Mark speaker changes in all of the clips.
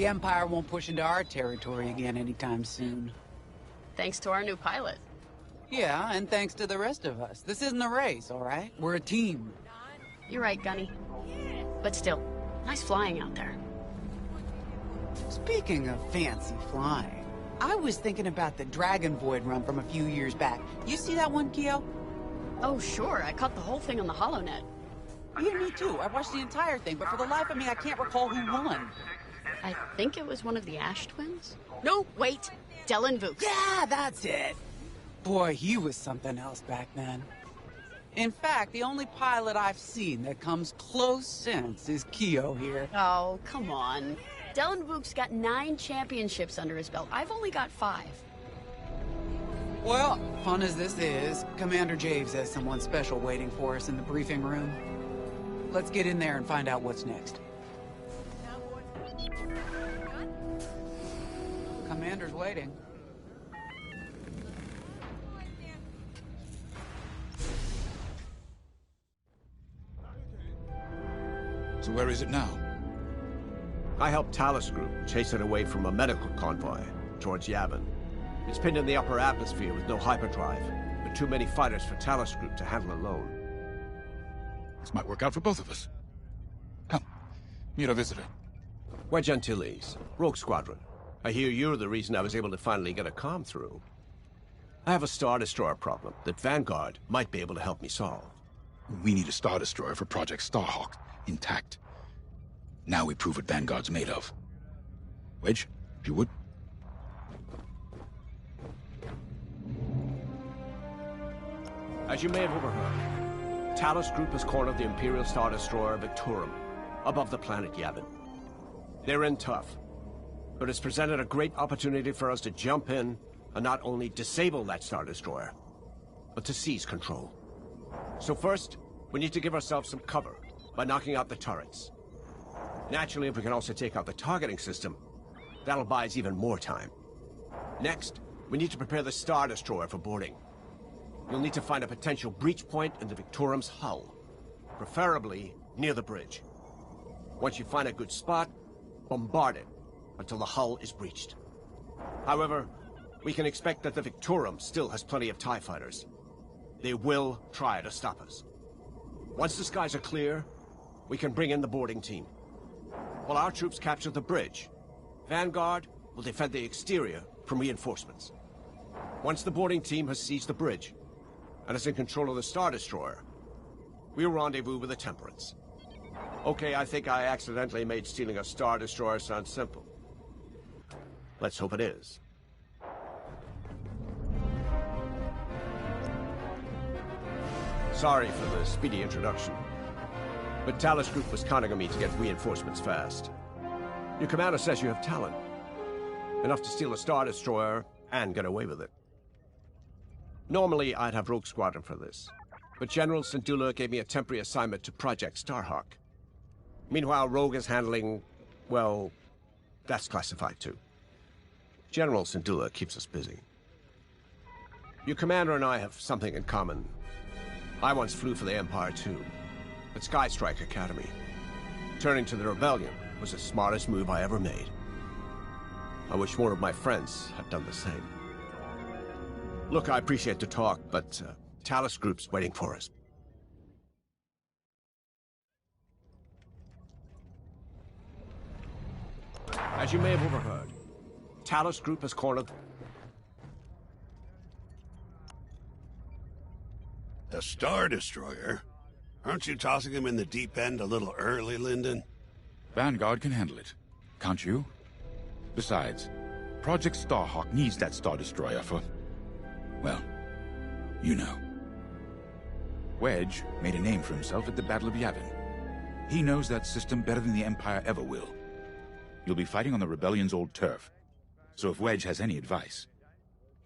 Speaker 1: The Empire won't push into our territory again anytime soon.
Speaker 2: Thanks to our new pilot.
Speaker 1: Yeah, and thanks to the rest of us. This isn't a race, all right? We're a team.
Speaker 2: You're right, Gunny. But still, nice flying out there.
Speaker 1: Speaking of fancy flying, I was thinking about the Dragon Void run from a few years back. You see that one, Keo?
Speaker 2: Oh, sure. I caught the whole thing on the HoloNet.
Speaker 1: Yeah, me too. I watched the entire thing, but for the life of me, I can't recall who won.
Speaker 2: I think it was one of the Ash twins? No, wait. Dylan Vooks.
Speaker 1: Yeah, that's it. Boy, he was something else back then. In fact, the only pilot I've seen that comes close since is Keo here.
Speaker 2: Oh, come on. Dylan Vooks got 9 championships under his belt. I've only got 5.
Speaker 1: Well, fun as this is, Commander Javes has someone special waiting for us in the briefing room. Let's get in there and find out what's next. Commander's waiting.
Speaker 3: So where is it now?
Speaker 4: I helped Talus Group chase it away from a medical convoy towards Yavin. It's pinned in the upper atmosphere with no hyperdrive, but too many fighters for Talus Group to handle alone.
Speaker 3: This might work out for both of us. Come, meet our visitor.
Speaker 4: Wedge Antilles, Rogue Squadron. I hear you're the reason I was able to finally get a comm through. I have a Star Destroyer problem that Vanguard might be able to help me solve.
Speaker 3: We need a Star Destroyer for Project Starhawk, intact. Now we prove what Vanguard's made of. Wedge, if you would.
Speaker 4: As you may have overheard, Talus Group has cornered the Imperial Star Destroyer Victorum, above the planet Yavin. They're in tough, but it's presented a great opportunity for us to jump in and not only disable that Star Destroyer, but to seize control. So first, we need to give ourselves some cover by knocking out the turrets. Naturally, if we can also take out the targeting system, that'll buy us even more time. Next, we need to prepare the Star Destroyer for boarding. You'll need to find a potential breach point in the Victorum's hull, preferably near the bridge. Once you find a good spot, bombard it until the hull is breached. However, we can expect that the Victorum still has plenty of TIE fighters. They will try to stop us. Once the skies are clear, we can bring in the boarding team. While our troops capture the bridge, Vanguard will defend the exterior from reinforcements. Once the boarding team has seized the bridge and is in control of the Star Destroyer, we'll rendezvous with the Temperance. Okay, I think I accidentally made stealing a Star Destroyer sound simple. Let's hope it is. Sorry for the speedy introduction, but Talus Group was counting on me to get reinforcements fast. Your commander says you have talent. Enough to steal a Star Destroyer and get away with it. Normally, I'd have Rogue Squadron for this, but General Syndulla gave me a temporary assignment to Project Starhawk. Meanwhile, Rogue is handling, well, that's classified too. General Syndulla keeps us busy. Your commander and I have something in common. I once flew for the Empire too, at Skystrike Academy. Turning to the Rebellion was the smartest move I ever made. I wish more of my friends had done the same. Look, I appreciate the talk, but Talus Group's waiting for us. As you may have overheard, Talus Group has cornered...
Speaker 5: A Star Destroyer? Aren't you tossing him in the deep end a little early, Lyndon?
Speaker 3: Vanguard can handle it. Can't you? Besides, Project Starhawk needs that Star Destroyer for... well, you know. Wedge made a name for himself at the Battle of Yavin. He knows that system better than the Empire ever will. You'll be fighting on the Rebellion's old turf. So if Wedge has any advice,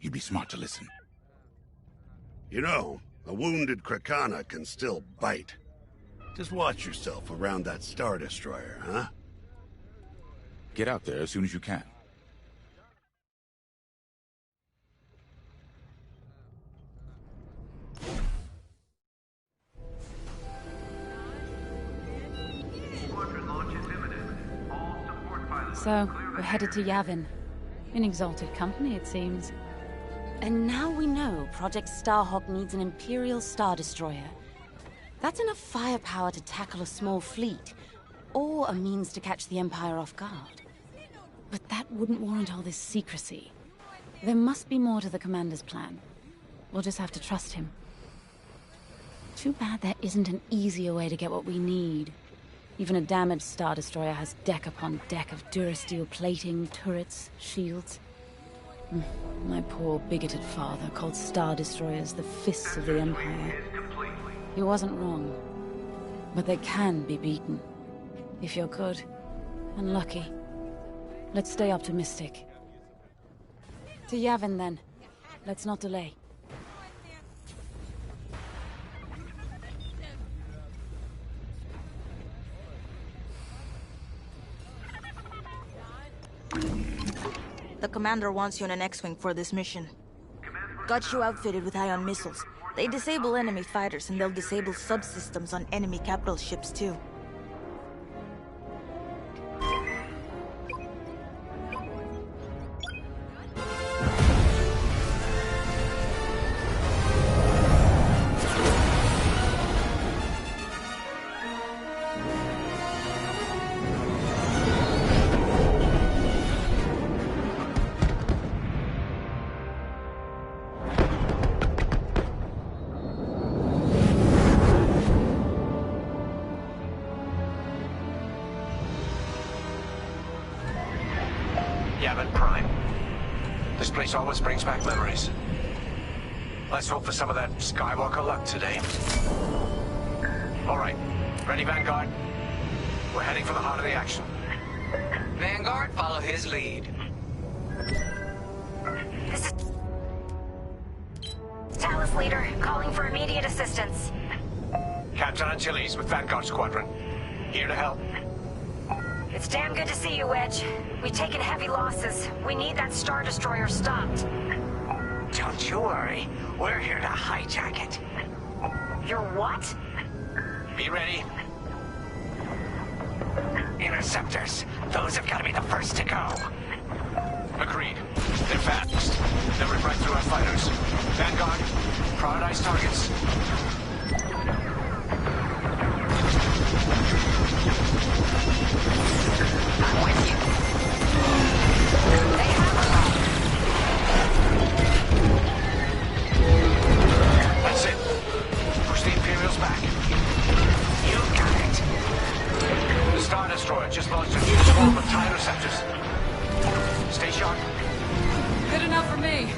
Speaker 3: you'd be smart to listen.
Speaker 5: You know, a wounded Krakana can still bite. Just watch yourself around that Star Destroyer, huh?
Speaker 3: Get out there as soon as you can.
Speaker 6: So, we're headed to Yavin. In exalted company, it seems.
Speaker 7: And now we know Project Starhawk needs an Imperial Star Destroyer. That's enough firepower to tackle a small fleet, or a means to catch the Empire off guard.
Speaker 6: But that wouldn't warrant all this secrecy. There must be more to the Commander's plan. We'll just have to trust him. Too bad there isn't an easier way to get what we need. Even a damaged Star Destroyer has deck upon deck of Durasteel plating, turrets, shields. My poor bigoted father called Star Destroyers the fists of the Empire. He wasn't wrong. But they can be beaten. If you're good and lucky. Let's stay optimistic. To Yavin, then. Let's not delay.
Speaker 8: The commander wants you on an X-Wing for this mission. Got you outfitted with ion missiles. They disable enemy fighters, and they'll disable subsystems on enemy capital ships, too.
Speaker 4: Yavin Prime. This place always brings back memories. Let's hope for some of that Skywalker luck today. All right. Ready, Vanguard? We're heading for the heart of the action.
Speaker 1: Vanguard, follow his lead.
Speaker 9: This is Talus Leader, calling for immediate assistance.
Speaker 4: Captain Antilles with Vanguard Squadron. Here to help.
Speaker 9: It's damn good to see you, Wedge. We've taken heavy losses. We need that Star Destroyer stopped.
Speaker 10: Don't you worry. We're here to hijack it.
Speaker 9: You're what?
Speaker 4: Be ready.
Speaker 10: Interceptors. Those have got to be the first to go.
Speaker 4: Agreed. They're fast. They'll rip right through our fighters. Vanguard, prioritize targets.
Speaker 9: I'm with you. They have us.
Speaker 4: That's it. Push the Imperials back.
Speaker 10: You got it.
Speaker 4: The Star Destroyer just launched a huge swarm of TIE interceptors. Stay sharp.
Speaker 6: Good enough for me.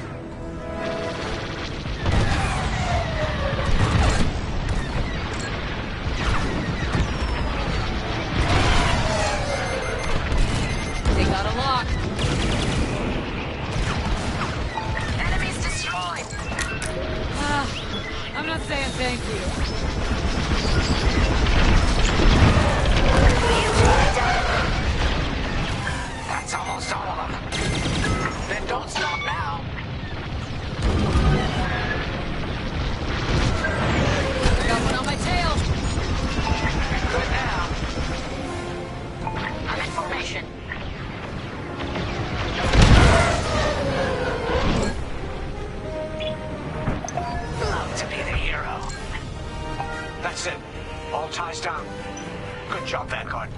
Speaker 6: They got a lock.
Speaker 9: Enemies destroyed.
Speaker 6: I'm not saying thank you.
Speaker 10: That's almost all of them. Then don't stop now.
Speaker 6: Got one on my tail.
Speaker 10: Good now.
Speaker 9: I'm in formation.
Speaker 10: Love to be the hero.
Speaker 4: That's it. All ties down. Good job, Vanguard.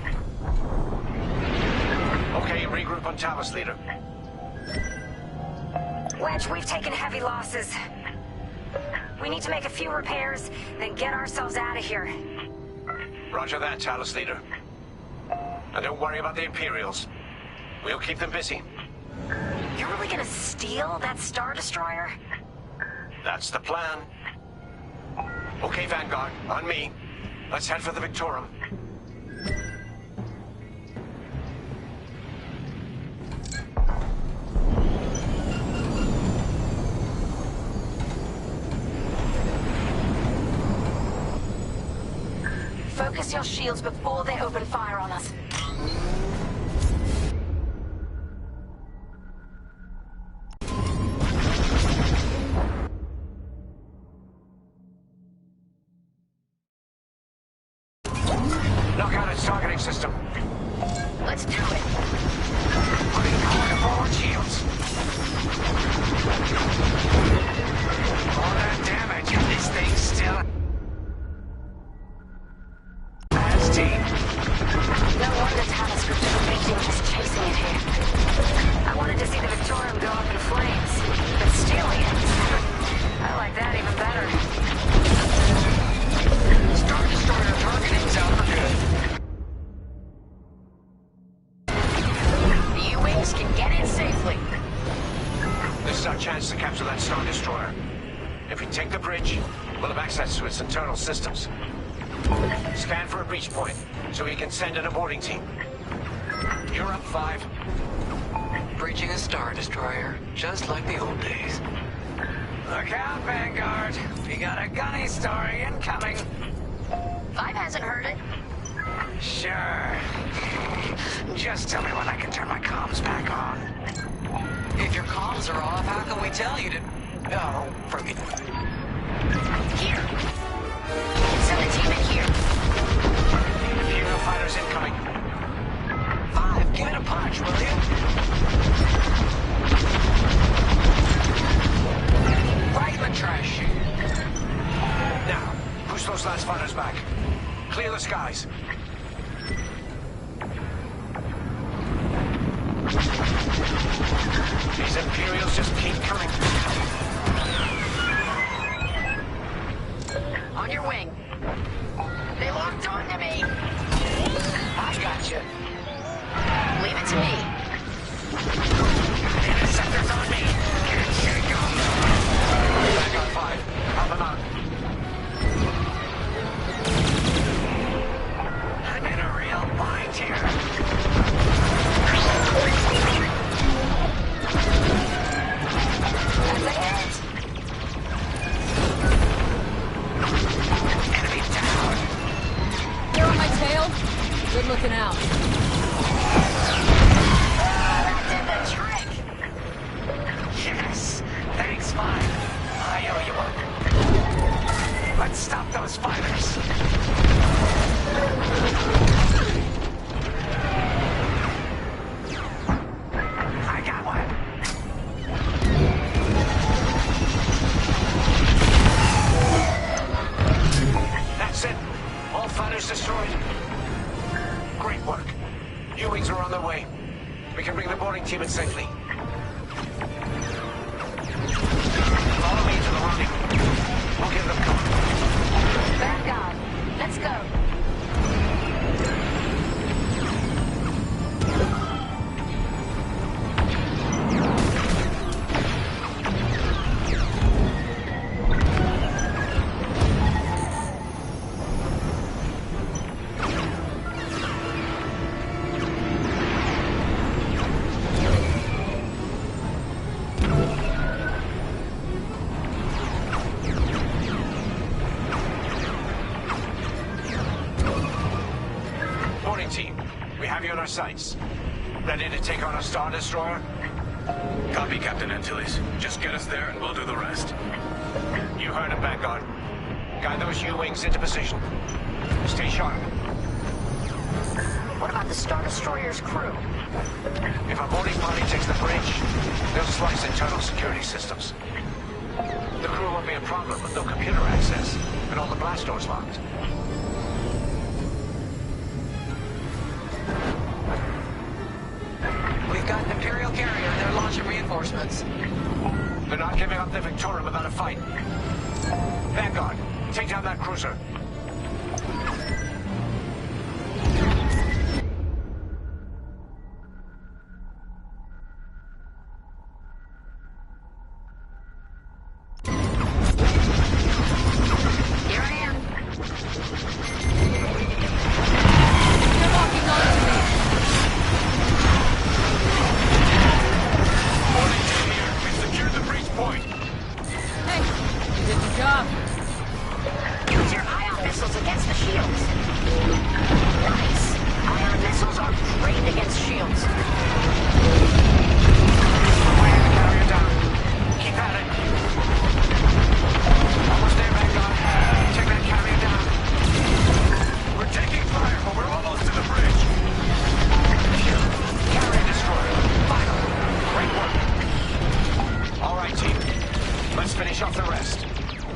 Speaker 4: Okay, regroup on Talus, Leader.
Speaker 9: Wedge, we've taken heavy losses. We need to make a few repairs, then get ourselves out of here.
Speaker 4: Roger that, Talus, Leader. And don't worry about the Imperials. We'll keep them busy.
Speaker 9: You're really gonna steal that Star Destroyer?
Speaker 4: That's the plan. Okay, Vanguard, on me. Let's head for the Victorum.
Speaker 9: Focus your shields before they open fire on us.
Speaker 4: Knock out its targeting system.
Speaker 9: Let's do it.
Speaker 4: is our chance to capture that Star Destroyer. If we take the bridge, we'll have access to its internal systems. Scan for a breach point, so we can send an aborting team. You're up, 5.
Speaker 10: Breaching a Star Destroyer, just like the old days. Look out, Vanguard. We got a gunny story incoming.
Speaker 2: 5 hasn't heard it.
Speaker 10: Sure. Just tell me when I can turn my comms back on. If your comms are off, how can we tell you to... Oh, forget it.
Speaker 2: Here. Send a team in here.
Speaker 4: Imperial fighters incoming.
Speaker 10: 5, give it a punch, will you? Right in the trash chute.
Speaker 4: Now, push those last fighters back. Clear the skies. These Imperials just keep coming.
Speaker 2: On your wing. They locked onto me.
Speaker 10: I got you.
Speaker 2: Leave it to me.
Speaker 10: Interceptors on me. Can't shake 'em.
Speaker 4: Back on 5. Help them out.
Speaker 10: I'm in a real bind here.
Speaker 2: That's a hit.
Speaker 10: Enemy down.
Speaker 11: You're on my tail? Good looking out.
Speaker 2: That did the trick.
Speaker 10: Yes. Thanks, 5. I owe you one. Let's stop those fighters. I got one.
Speaker 4: That's it. All fighters destroyed. Great work. U-Wings are on their way. We can bring the boarding team in safely. Follow me to the rendezvous. We'll give them cover.
Speaker 2: Vanguard. Let's go.
Speaker 4: Boarding team, we have you on our sights. Ready to take on a Star Destroyer?
Speaker 12: Copy, Captain Antilles. Just get us there and we'll do the rest.
Speaker 4: You heard it, Vanguard. Guide those U-Wings into position. Stay sharp.
Speaker 2: What about the Star Destroyer's crew?
Speaker 4: If our boarding party takes the bridge, they'll slice internal security systems. The crew won't be a problem with no computer access, and all the blast doors locked.
Speaker 10: We've got an Imperial carrier and they're launching reinforcements.
Speaker 4: They're not giving up the Victorium without a fight. Vanguard, take down that cruiser.
Speaker 2: Here I am.
Speaker 11: They're locking onto me.
Speaker 12: Boarding team here. We've secured the breach point.
Speaker 11: Hey, you did your job.
Speaker 2: Use your ion missiles against the shields. Nice. Ion missiles are great against shields.
Speaker 4: Fire the carrier down. Keep at it. Almost there, Vanguard. Take that carrier down.
Speaker 12: We're taking fire, but we're almost to the bridge.
Speaker 4: Carrier destroyer. Final. Great work. All right, team. Let's finish off the rest.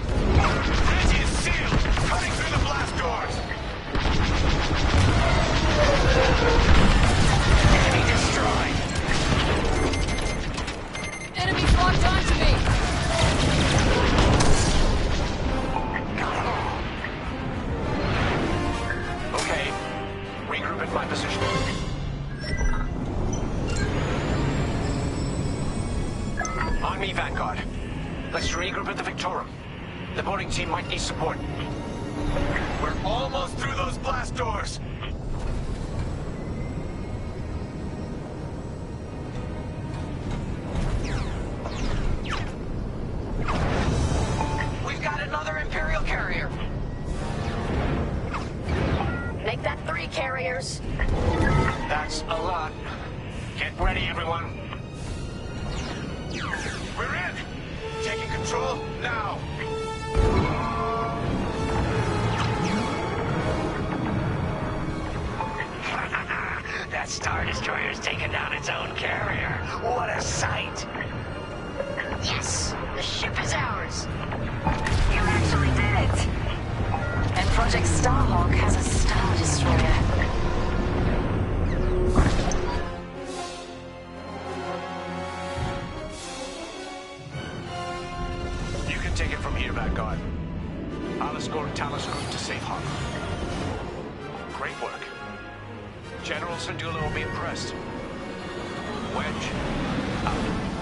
Speaker 12: Bridge is sealed. Cutting through the blast doors.
Speaker 4: Enemy destroyed.
Speaker 11: Enemy's locked onto me.
Speaker 4: Got them all. Okay. Regroup at my position. On me, Vanguard. Let's regroup at the Victorum. The boarding team might need support.
Speaker 12: We're almost through those blast doors!
Speaker 10: We've got another Imperial carrier.
Speaker 2: Make that 3 carriers.
Speaker 4: That's a lot. Get ready, everyone.
Speaker 12: We're in! Taking control now!
Speaker 10: That Star Destroyer's taken down its own carrier. What a sight!
Speaker 2: Yes, the ship is ours.
Speaker 9: You actually did it! And Project Starhawk has a Star Destroyer.
Speaker 4: You can take it from here, Vanguard. I'll escort Talos Group to safe harbor. Great work. General Syndulla will be impressed. Wedge, out.